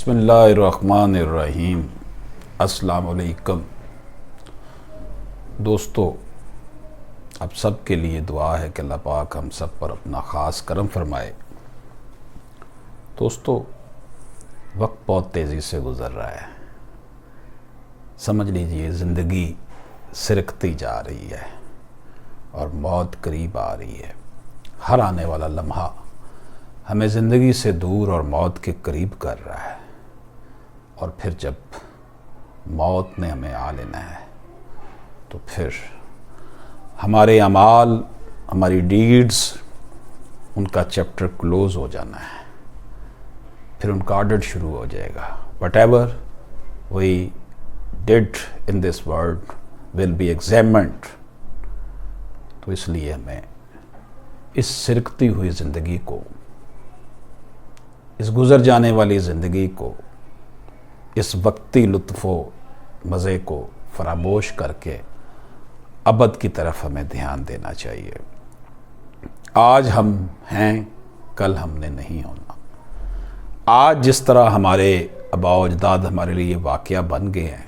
बिस्मिल्लाहिर्रहमानिर्रहीम। अस्सलाम वालेकुम दोस्तों, आप सब के लिए दुआ है कि अल्लाह पाक हम सब पर अपना ख़ास करम फरमाए। दोस्तों, वक्त बहुत तेज़ी से गुज़र रहा है। समझ लीजिए ज़िंदगी सिरकती जा रही है और मौत करीब आ रही है। हर आने वाला लम्हा हमें ज़िंदगी से दूर और मौत के करीब कर रहा है। और फिर जब मौत ने हमें आ लेना है तो फिर हमारे अमाल, हमारी डीड्स, उनका चैप्टर क्लोज़ हो जाना है। फिर उनका ऑडिट शुरू हो जाएगा। Whatever we did in this world will be examined. तो इसलिए हमें इस सिरकती हुई ज़िंदगी को, इस गुज़र जाने वाली ज़िंदगी को, इस वक्ती लुत्फ़ो मज़े को फरामोश करके अबद की तरफ हमें ध्यान देना चाहिए। आज हम हैं, कल हमने नहीं होना। आज जिस तरह हमारे आबा व अजदाद हमारे लिए वाक़या बन गए हैं,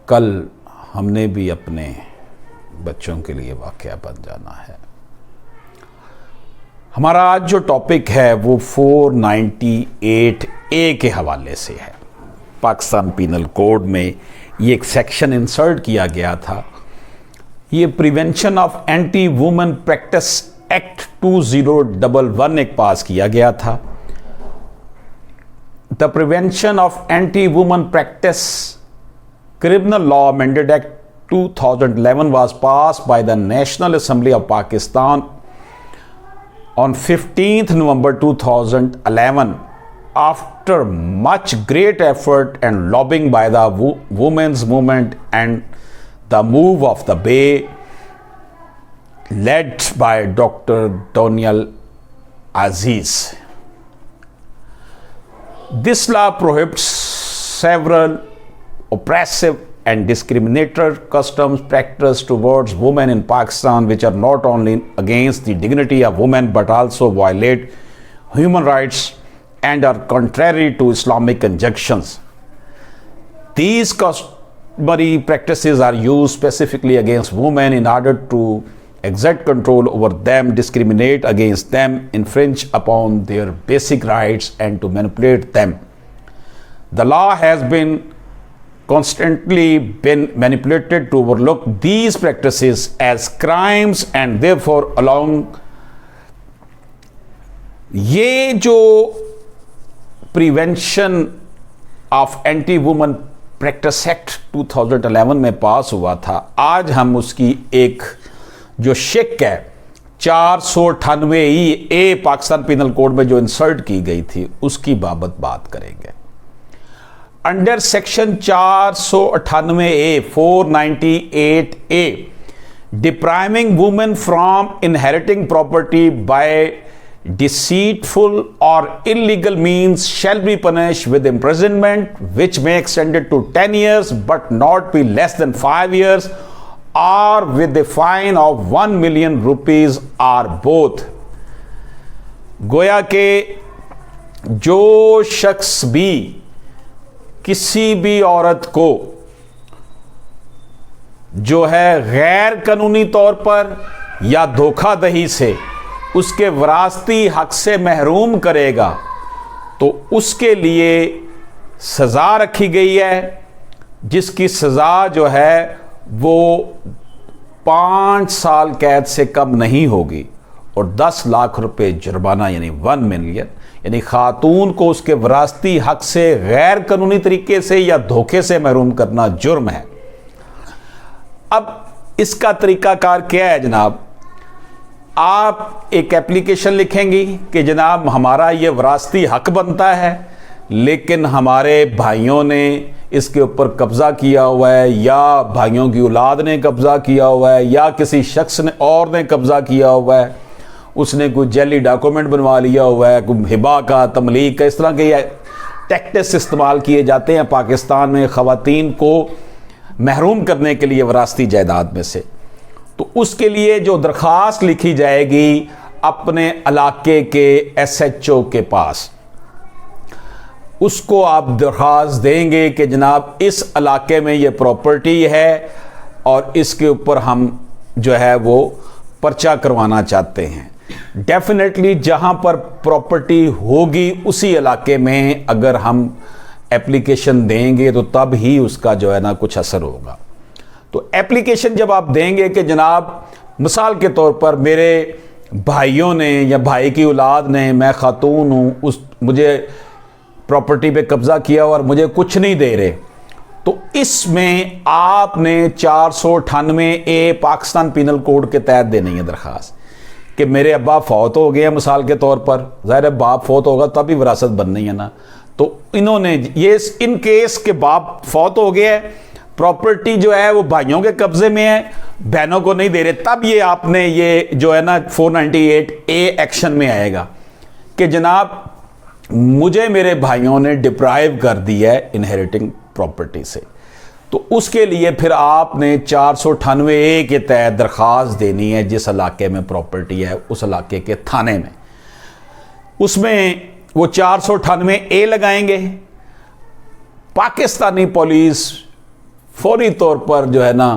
कल हमने भी अपने बच्चों के लिए वाक़या बन जाना है। हमारा आज जो टॉपिक है वो 498A के हवाले से है। पाकिस्तान पीनल कोड में ये एक सेक्शन इंसर्ट किया गया था। ये prevention of anti women practice act 2011 एक पास किया गया था। The prevention of anti women practice criminal law amended act 2011 was passed by the National Assembly of Pakistan on 15th November 2011 after much great effort and lobbying by the women's movement and the move of the Bay led by Dr. Donial Aziz. This law prohibits several oppressive and discriminatory customs practiced towards women in Pakistan, which are not only against the dignity of women but also violate human rights and are contrary to Islamic injunctions. These customary practices are used specifically against women in order to exert control over them, discriminate against them, infringe upon their basic rights, and to manipulate them. The law has been constantly been manipulated to overlook these practices as crimes and therefore allowing ये जो prevention of anti women practice act 2011 में पास हुआ था, आज हम उसकी एक जो शिक है 498A पाकिस्तान पीनल कोड में जो इंसर्ट की गई थी उसकी बाबत बात करेंगे। Under section 498A 498A depriving women from inheriting property by deceitful or illegal means shall be punished with imprisonment which may extend it to 10 years but not be less than 5 years or with a fine of 1 million rupees or both। गोया के जो शख्स भी किसी भी औरत को जो है गैर कानूनी तौर पर या धोखाधड़ी से उसके विरासती हक से महरूम करेगा तो उसके लिए सज़ा रखी गई है, जिसकी सज़ा जो है वो 5 साल कैद से कम नहीं होगी और 10 लाख रुपए जुर्माना यानी 1 मिलियन, यानी खातून को उसके विरासती हक से गैर कानूनी तरीके से या धोखे से महरूम करना जुर्म है। अब इसका तरीकाकार क्या है जनाब? आप एक एप्लीकेशन लिखेंगी कि जनाब हमारा ये विरासती हक बनता है लेकिन हमारे भाइयों ने इसके ऊपर कब्ज़ा किया हुआ है या भाइयों की औलाद ने कब्ज़ा किया हुआ है या किसी शख्स ने और ने कब्ज़ा किया हुआ है, उसने कोई जैली डॉक्यूमेंट बनवा लिया हुआ है, कोई हिबा का, तमलीक का, इस तरह के टैक्टिक्स इस्तेमाल किए जाते हैं पाकिस्तान में ख़वातीन को महरूम करने के लिए विरासती जायदाद में से। तो उसके लिए जो दरख्वास्त लिखी जाएगी अपने इलाके के SHO के पास, उसको आप दरख्वास्त देंगे कि जनाब इस इलाके में ये प्रॉपर्टी है और इसके ऊपर हम जो है वो पर्चा करवाना चाहते हैं। डेफिनेटली जहां पर प्रॉपर्टी होगी उसी इलाके में अगर हम एप्लीकेशन देंगे तो तब ही उसका जो है ना कुछ असर होगा। तो एप्लीकेशन जब आप देंगे कि जनाब मिसाल के तौर पर मेरे भाइयों ने या भाई की औलाद ने, मैं खातून हूँ, उस मुझे प्रॉपर्टी पे कब्जा किया और मुझे कुछ नहीं दे रहे, तो इसमें आपने 498A पाकिस्तान पिनल कोड के तहत देनी है दरख्वास्त कि मेरे अब्बा फौत हो गए हैं मिसाल के तौर पर। ज़ाहिर है बाप फौत होगा तभी विरासत बननी है ना। तो इन्होंने ये इन केस के बाप फौत हो गया है, प्रॉपर्टी जो है वो भाइयों के कब्जे में है, बहनों को नहीं दे रहे, तब ये आपने ये जो है ना 498A एक्शन में आएगा कि जनाब मुझे मेरे भाइयों ने डिप्राइव कर दिया है इनहेरिटिंग प्रॉपर्टी से। तो उसके लिए फिर आपने 498A के तहत दरख्वास्त देनी है जिस इलाके में प्रॉपर्टी है उस इलाके के थाने में। उसमें वो 498A लगाएंगे। पाकिस्तानी पुलिस फौरी तौर पर जो है ना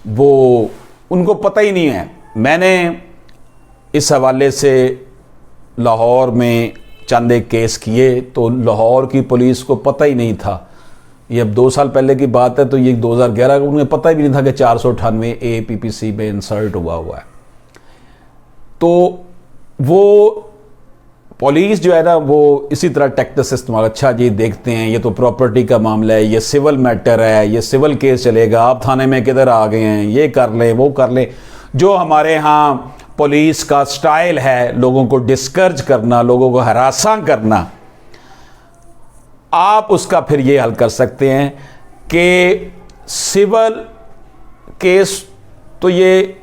वो उनको पता ही नहीं है। मैंने इस हवाले से लाहौर में चंद एक केस किए तो लाहौर की पुलिस को पता ही नहीं था, ये अब 2 साल पहले की बात है, तो ये 2011 को उन्हें पता ही नहीं था कि 498A PPC में इंसर्ट हुआ है। तो वो पुलिस जो है ना वो इसी तरह टेक्निक्स इस्तेमाल, अच्छा जी देखते हैं ये तो प्रॉपर्टी का मामला है, ये सिविल मैटर है, ये सिविल केस चलेगा, आप थाने में किधर आ गए हैं, ये कर लें वो कर लें। जो हमारे यहाँ पुलिस का स्टाइल है लोगों को डिस्करेज करना, लोगों को हरासा करना, आप उसका फिर ये हल कर सकते हैं कि सिविल केस तो ये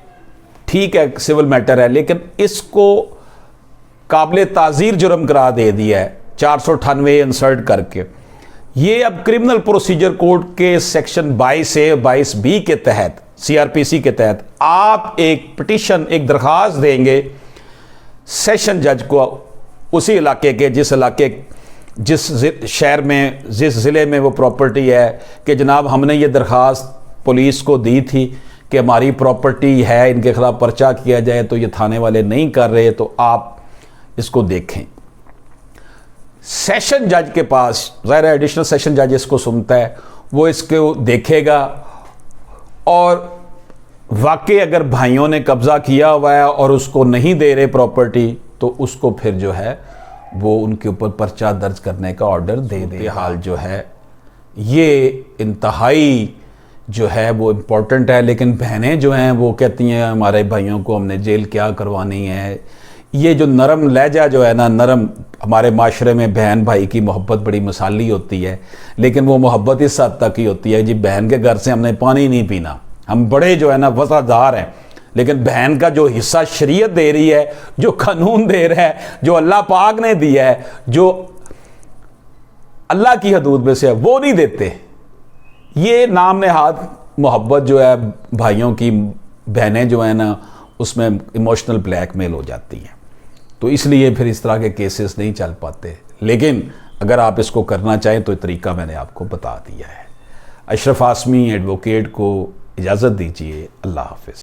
ठीक है सिविल मैटर है, लेकिन इसको काबिल ताज़ीर जुर्म करार दे दिया है 498A इंसर्ट करके। ये अब क्रिमिनल प्रोसीजर कोड के सेक्शन 22A 22B के तहत CRPC के तहत आप एक पिटीशन, एक दरख्वास्त देंगे सेशन जज को उसी इलाके के जिस शहर में जिस ज़िले में वो प्रॉपर्टी है कि जनाब हमने ये दरख्वास्त पुलिस को दी थी कि हमारी प्रॉपर्टी है, इनके खिलाफ पर्चा किया जाए, तो ये थाने वाले नहीं कर रहे, तो आप इसको देखें। सेशन जज के पास, ज़ाहिर है एडिशनल सेशन जज इसको सुनता है, वो इसको देखेगा और वाकई अगर भाइयों ने कब्जा किया हुआ है और उसको नहीं दे रहे प्रॉपर्टी, तो उसको फिर जो है वो उनके ऊपर पर्चा दर्ज करने का ऑर्डर दे दे। हाल जो है ये इंतहाई जो है वो इम्पोर्टेंट है, लेकिन बहनें जो हैं वो कहती हैं हमारे भाइयों को हमने जेल क्या करवानी है। ये जो नरम लहजा जो है ना, नरम, हमारे माशरे में बहन भाई की मोहब्बत बड़ी मिसाली होती है, लेकिन वो मोहब्बत इस हद तक ही होती है जी बहन के घर से हमने पानी नहीं पीना, हम बड़े जो है ना वफादार हैं, लेकिन बहन का जो हिस्सा शरीयत दे रही है, जो कानून दे रहा है, जो अल्लाह पाक ने दिया है, जो अल्लाह की हदूद में से है, वो नहीं देते। ये नाम नेहाद मोहब्बत जो है भाइयों की, बहनें जो है ना उसमें इमोशनल ब्लैकमेल हो जाती हैं, तो इसलिए फिर इस तरह के केसेस नहीं चल पाते। लेकिन अगर आप इसको करना चाहें तो तरीका मैंने आपको बता दिया है। अशरफ आसमी एडवोकेट को इजाज़त दीजिए। अल्लाह हाफिज़।